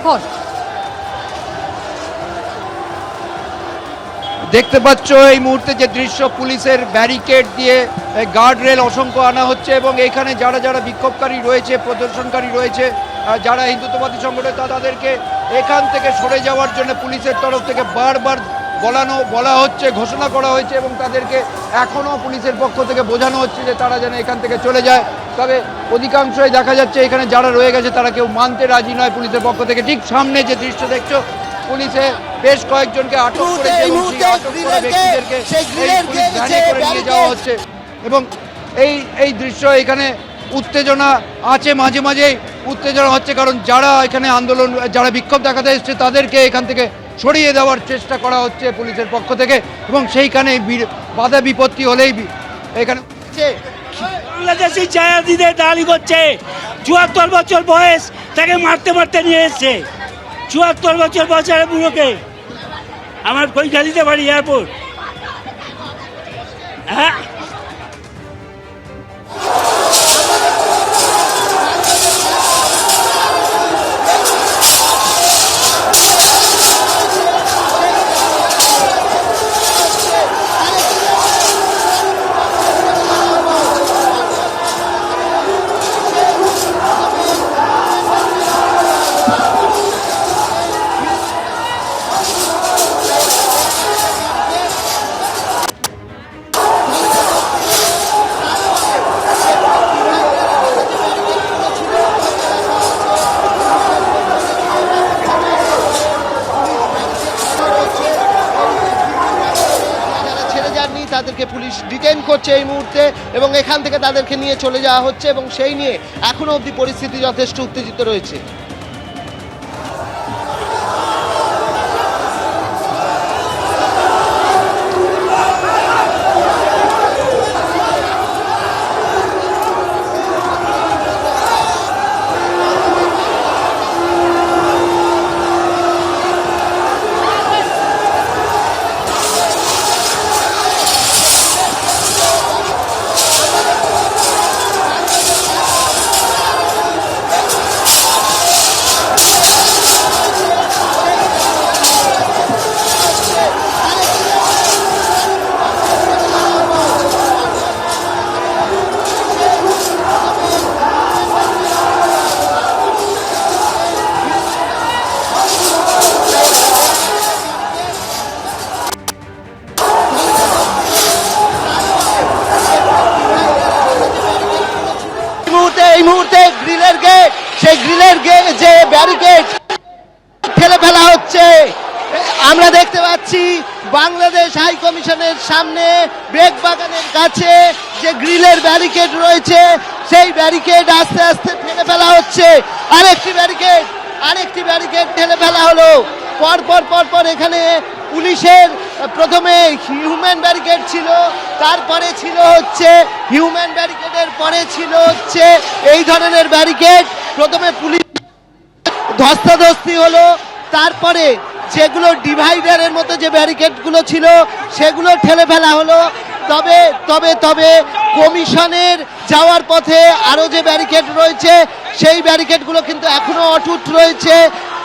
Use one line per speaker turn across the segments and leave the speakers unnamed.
এখন?
দেখতে পাচ্ছ এই মুহূর্তে যে দৃশ্য, পুলিশের ব্যারিকেড দিয়ে গার্ড রেল অসংখ্য আনা হচ্ছে এবং এখানে যারা যারা বিক্ষোভকারী রয়েছে, প্রদর্শনকারী রয়েছে, যারা হিন্দুত্ববাদী সংগঠন, তাদেরকে এখান থেকে সরে যাওয়ার জন্য পুলিশের তরফ থেকে বারবার বলা হচ্ছে, ঘোষণা করা হয়েছে এবং তাদেরকে এখনও পুলিশের পক্ষ থেকে বোঝানো হচ্ছে যে তারা যেন এখান থেকে চলে যায়। তবে অধিকাংশই দেখা যাচ্ছে এখানে যারা রয়ে গেছে তারা কেউ মানতে রাজি নয় পুলিশের পক্ষ থেকে। ঠিক সামনে যে দৃশ্য দেখছো, পুলিশে বেশ কয়েকজনকে আটক করেছে এবং সেই আটক করা ব্যক্তিদেরকে পুলিশ ভ্যানে করে নিয়ে যাওয়া হচ্ছে এবং এই দৃশ্য, এখানে উত্তেজনা আছে, মাঝে মাঝেই উত্তেজনা হচ্ছে, কারণ যারা এখানে আন্দোলন, যারা বিক্ষোভ দেখাতে এসছে তাদেরকে এখান থেকে সরিয়ে দেওয়ার চেষ্টা করা হচ্ছে পুলিশের পক্ষ থেকে এবং সেইখানে বাধা বিপত্তি হলেই এখানে
বাংলাদেশি জায়াদিদের দাঁড়ি করছে। ৭৪ বছর বয়স, তাকে মারতে মারতে নিয়ে এসছে। ৭৪ বছর বয়সের বুড়োকে। আমার কৈখালিতে বাড়ি, এয়ারপোর্ট। হ্যাঁ,
তাদেরকে পুলিশ ডিটেইন করছে এই মুহূর্তে এবং এখান থেকে তাদেরকে নিয়ে চলে যাওয়া হচ্ছে এবং সেই নিয়ে এখনো অবধি পরিস্থিতি যথেষ্ট উত্তেজিত রয়েছে। এই মুহূর্তে গ্রিলের গেট, সেই গ্রিলের গেট যে ব্যারিকেড ঠেলে ফেলা হচ্ছে। আমরা দেখতে পাচ্ছি বাংলাদেশ হাই কমিশনের সামনে বেগবাগানের কাছে যে গ্রিলের ব্যারিকেড রয়েছে, সেই ব্যারিকেড আস্তে আস্তে ঠেলে ফেলা হচ্ছে। আরেকটি ব্যারিকেড ঠেলে ফেলা হলো। পরপর এখানে পুলিশের প্রথমে হিউম্যান ব্যারিকেড ছিল, তারপরে ছিল হচ্ছে হিউম্যান ব্যারিকেডের পরে ছিল হচ্ছে এই ধরনের ব্যারিকেড। প্রথমে পুলিশ ধস্তাধস্তি হলো, তারপরে যেগুলো ডিভাইডারের মতো যে ব্যারিকেডগুলো ছিল সেগুলো ঠেলে ফেলা হলো। তবে কমিশনের যাওয়ার পথে আরও যে ব্যারিকেড রয়েছে সেই ব্যারিকেডগুলো কিন্তু এখনো অটুট রয়েছে।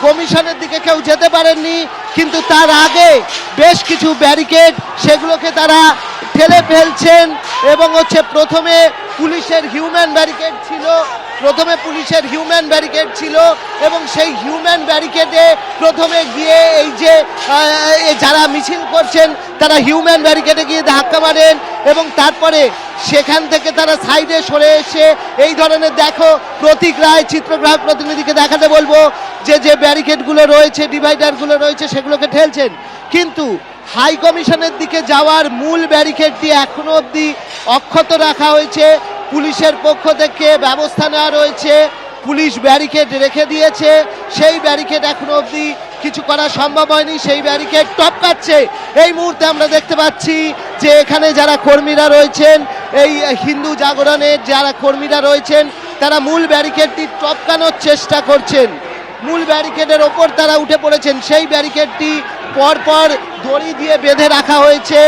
কমিশনের দিকে কেউ যেতে পারেননি, কিন্তু তার আগে বেশ কিছু ব্যারিকেড সেগুলোকে তারা ঠেলে ফেলছেন এবং হচ্ছে প্রথমে পুলিশের হিউম্যান ব্যারিকেড ছিল এবং সেই হিউম্যান ব্যারিকেডে প্রথমে গিয়ে এই যে যারা মিছিল করছেন তারা হিউম্যান ব্যারিকেডে গিয়ে ধাক্কা মারেন এবং তারপরে সেখান থেকে তারা সাইডে সরে এসে এই ধরনের, দেখো প্রতীক রায় চিত্রগ্রাহক প্রতিনিধিকে দেখাতে বলবো, যে ব্যারিকেডগুলো রয়েছে, ডিভাইডারগুলো রয়েছে সেগুলোকে ঠেলছেন। কিন্তু হাই কমিশনের দিকে যাওয়ার মূল ব্যারিকেডটি এখনো অবধি অক্ষত রাখা হয়েছে। পুলিশের পক্ষ থেকে ব্যবস্থা নেওয়া রয়েছে, পুলিশ ব্যারিকেড রেখে দিয়েছে। সেই ব্যারিকেড এখনো অবধি কিছু করা সম্ভব হয়নি, সেই ব্যারিকেড টপকাচ্ছে। এই মুহূর্তে আমরা দেখতে পাচ্ছি যে এখানে যারা কর্মীরা রয়েছেন, এই হিন্দু জাগরণের যারা কর্মীরা রয়েছেন, তারা মূল ব্যারিকেডটি টপকানোর চেষ্টা করছেন। মূল ব্যারিকেডের ওপর তারা উঠে পড়েছেন। সেই ব্যারিকেডটি পরপর দড়ি দিয়ে বেঁধে রাখা হয়েছে,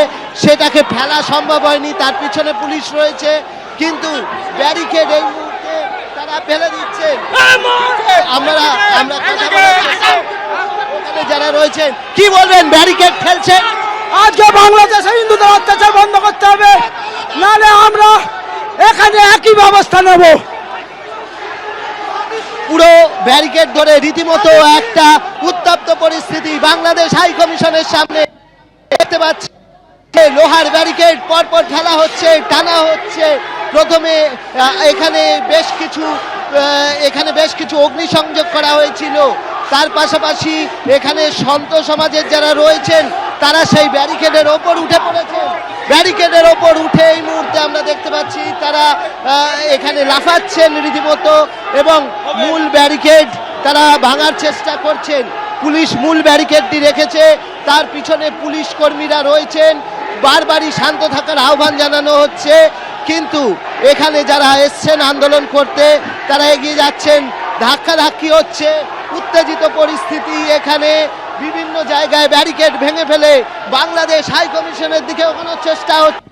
সেটাকে ফেলা সম্ভব হয়নি, তার পিছনে পুলিশ রয়েছে। কিন্তু ব্যারিকেড এই মুহূর্তে তারা তারা ফেলে দিচ্ছেন। আমরা আমরা কথা বলার চেষ্টা করব। ওখানে যারা রয়েছেন কি বলবেন? ব্যারিকেড ঠেলছেন।
আজকে বাংলাদেশে হিন্দুদের অত্যাচার বন্ধ করতে হবে, নাহলে আমরা এখানে একই ব্যবস্থা নেব।
পুরো ব্যারিকেড ধরে রীতিমতো একটা উত্তপ্ত পরিস্থিতি বাংলাদেশ হাই কমিশনের সামনে দেখতে পাচ্ছি। লোহার ব্যারিকেড পরপর ঠেলা হচ্ছে, টানা হচ্ছে। প্রথমে এখানে বেশ কিছু অগ্নিসংযোগ করা হয়েছিল। তার পাশাপাশি এখানে সন্ত সমাজের যারা রয়েছেন তারা সেই ব্যারিকেডের ওপর উঠে পড়েছেন। ব্যারিকেডের ওপর উঠে এই মুহূর্তে আমরা দেখতে পাচ্ছি তারা এখানে লাফাচ্ছেন রীতিমতো, এবং মূল ব্যারিকেড তারা ভাঙার চেষ্টা করছেন। পুলিশ মূল ব্যারিকেডটি রেখেছে, তার পিছনে পুলিশ কর্মীরা রয়েছেন। বারবারই শান্ত থাকার আহ্বান জানানো হচ্ছে, কিন্তু এখানে যারা এসছেন আন্দোলন করতে তারা এগিয়ে যাচ্ছেন। ধাক্কাধাক্কি হচ্ছে, উত্তেজিত পরিস্থিতি। এখানে বিভিন্ন জায়গায় ব্যারিকেড ভেঙে ফেলে বাংলাদেশ হাই কমিশনের দিকে এগোনোর চেষ্টা হচ্ছে।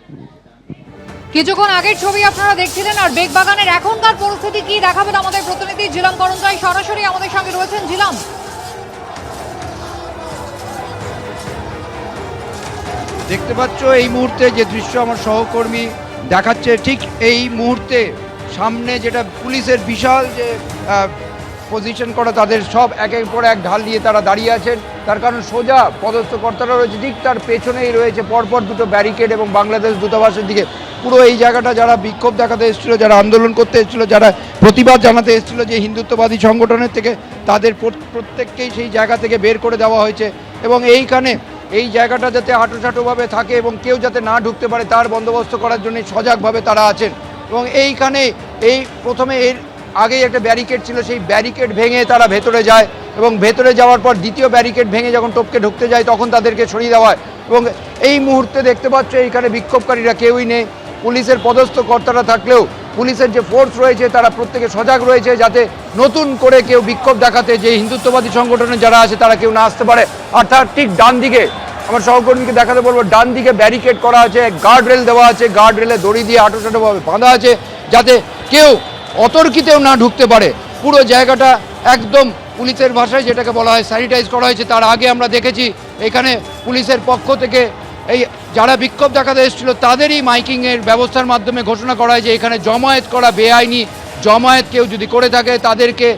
কিছুক্ষণ আগের ছবি আপনারা দেখছিলেন, আর বেগবাগানের এখনকার পরিস্থিতি কি দেখাবেন আমাদের প্রতিনিধি জিলাম করঞ্জয় সরাসরি আমাদের সঙ্গে রয়েছেন। জিলাম,
দেখতে পাচ্ছ এই মুহূর্তে যে দৃশ্য আমার সহকর্মী দেখাচ্ছে, ঠিক এই মুহূর্তে সামনে যেটা পুলিশের বিশাল যে পজিশন করা, তাদের সব একের পর এক ঢাল দিয়ে তারা দাঁড়িয়ে আছেন। তার কারণ সোজা পদস্থ কর্তারা রয়েছে, ঠিক তার পেছনেই রয়েছে পরপর দুটো ব্যারিকেড এবং বাংলাদেশ দূতাবাসের দিকে। পুরো এই জায়গাটা যারা বিক্ষোভ দেখাতে এসেছিল, যারা আন্দোলন করতে এসেছিল, যারা প্রতিবাদ জানাতে এসেছিল যে হিন্দুত্ববাদী সংগঠনের থেকে, তাদের প্রত্যেককেই সেই জায়গা থেকে বের করে দেওয়া হয়েছে। এবং এইখানে এই জায়গাটা যাতে আঁটোসাঁটোভাবে থাকে এবং কেউ যাতে না ঢুকতে পারে তার বন্দোবস্ত করার জন্য সজাগভাবে তারা আছেন। এবং এইখানে প্রথমে এর আগেই একটা ব্যারিকেড ছিল, সেই ব্যারিকেড ভেঙে তারা ভেতরে যায়, এবং ভেতরে যাওয়ার পর দ্বিতীয় ব্যারিকেড ভেঙে যখন টপকে ঢুকতে যায় তখন তাদেরকে সরিয়ে দেওয়া হয়। এবং এই মুহূর্তে দেখতে পাচ্ছ এইখানে বিক্ষোভকারীরা কেউই নেই। পুলিশের পদস্থ কর্তারা থাকলেও পুলিশের যে ফোর্স রয়েছে তারা প্রত্যেকে সজাগ রয়েছে, যাতে নতুন করে কেউ বিক্ষোভ দেখাতে যে হিন্দুত্ববাদী সংগঠনের যারা আছে তারা কেউ না আসতে পারে। আর তার ঠিক ডান দিকে আমার সহকর্মীকে দেখাতে বলবো, ডান দিকে ব্যারিকেড করা আছে, গার্ড রেল দেওয়া আছে, গার্ড রেলে দড়ি দিয়ে আঁটোসাঁটোভাবে বাঁধা আছে, যাতে কেউ অতর্কিতেও না ঢুকতে পারে। পুরো জায়গাটা একদম পুলিশের ভাষায় যেটাকে বলা হয় স্যানিটাইজ করা হয়েছে। তার আগে আমরা দেখেছি এখানে পুলিশের পক্ষ থেকে এই যারা বিক্ষোভ দেখাতে এসেছিল তাদেরই মাইকিংয়ের ব্যবস্থার মাধ্যমে ঘোষণা করা হয় যে এখানে জমায়েত করা বেআইনি, জমায়েত কেউ যদি করে থাকে তাদেরকে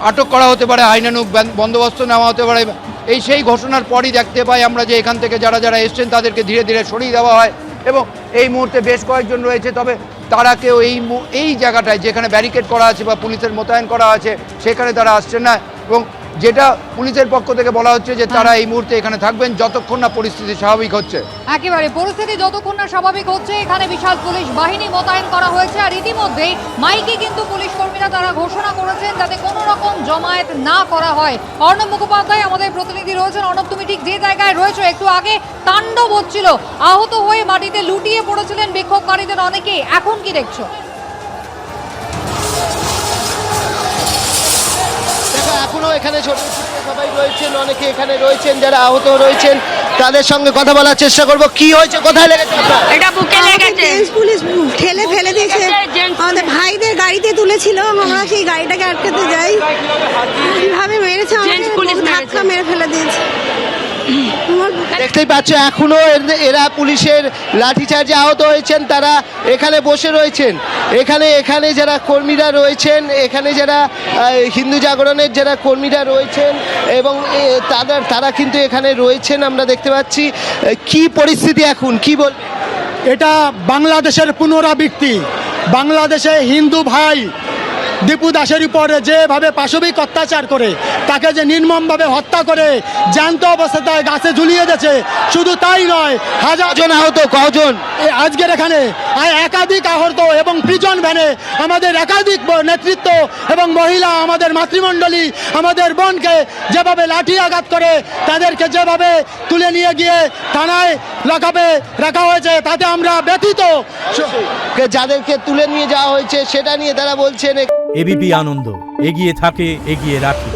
আটক করা হতে পারে, আইনানুগ বন্দোবস্ত নেওয়া হতে পারে। সেই ঘোষণার পরই দেখতে পাই আমরা যে এখান থেকে যারা এসছেন তাদেরকে ধীরে ধীরে সরিয়ে দেওয়া হয়। এবং এই মুহূর্তে বেশ কয়েকজন রয়েছে, তবে তারা কেউ এই জায়গাটায় যেখানে ব্যারিকেড করা আছে বা পুলিশের মোতায়েন করা আছে সেখানে তারা আসছেন না। এবং যেটা পুলিশের পক্ষ থেকে বলা হচ্ছে যে তারা এই মুহূর্তে এখানে থাকবেন যতক্ষণ না পরিস্থিতি স্বাভাবিক হচ্ছে।
একেবারে পরিস্থিতি যতক্ষণ না স্বাভাবিক হচ্ছে এখানে বিশাল পুলিশ বাহিনী মোতায়েন করা হয়েছে। আর ইতিমধ্যেই মাইকে কিন্তু পুলিশ কর্মীরা তারা ঘোষণা করেছেন যাতে কোনো রকম জমায়েত না করা হয়। অর্ণব মুখোপাধ্যায় আমাদের প্রতিনিধি রয়েছেন। অর্ণব, তুমি ঠিক যে জায়গায় রয়েছো, একটু আগে তাণ্ডব হচ্ছিল, আহত হয়ে মাটিতে লুটিয়ে পড়েছিলেন বিক্ষোভকারীদের অনেকেই, এখন কি দেখছো?
এখনো এখানে ছোট ছোট সবাই রয়েছেন, অনেকে এখানে রয়েছেন যারা আহত রয়েছেন, তাদের সঙ্গে কথা বলার চেষ্টা করব। কি হয়েছে, কোথায় লেগেছে আপনার?
এটা বুকে লেগেছে।
পুলিশ ঠেলে ফেলে দিয়েছে, আমাদের ভাইদের গাড়িতে তুলেছিল, আমরা সেই গাড়িটাকে আটকাতে যাই, কিভাবে মেরেছে, আমাদের ধাক্কা মেরে ফেলে দিয়েছে।
দেখতেই পাচ্ছ এখনো এরা পুলিশের লাঠিচার্জে আহত হয়েছেন, তারা এখানে বসে রয়েছেন। এখানে যারা কর্মীরা রয়েছেন, এখানে যারা হিন্দু জাগরণের যারা কর্মীরা রয়েছেন এবং তারা কিন্তু এখানে রয়েছেন, আমরা দেখতে পাচ্ছি। কি পরিস্থিতি এখন, কি বল?
এটা বাংলাদেশের পুনরাবৃত্তি। বাংলাদেশে হিন্দু ভাই দীপু দাসের উপরে যেভাবে পাশবিক অত্যাচার করে, তাকে যে নির্মমভাবে হত্যা করে জ্যান্ত অবস্থায় গাছে ঝুলিয়ে দিয়েছে, শুধু তাই নয়, হাজারজন আহত, কজন আজকের এখানে একাধিক আহত, এবং প্রিজন ভ্যানে আমাদের একাধিক নেতৃত্ব এবং মহিলা, আমাদের মাতৃমণ্ডলী, আমাদের বোনকে যেভাবে লাঠি আঘাত করে তাদেরকে যেভাবে তুলে নিয়ে গিয়ে থানায় রাখা হয়েছে, তাতে আমরা ব্যথিত।
যাদেরকে তুলে নিয়ে যাওয়া হয়েছে সেটা নিয়ে তারা বলছেন
এবিপি আনন্দ এগিয়ে থাকে, এগিয়ে রাখে।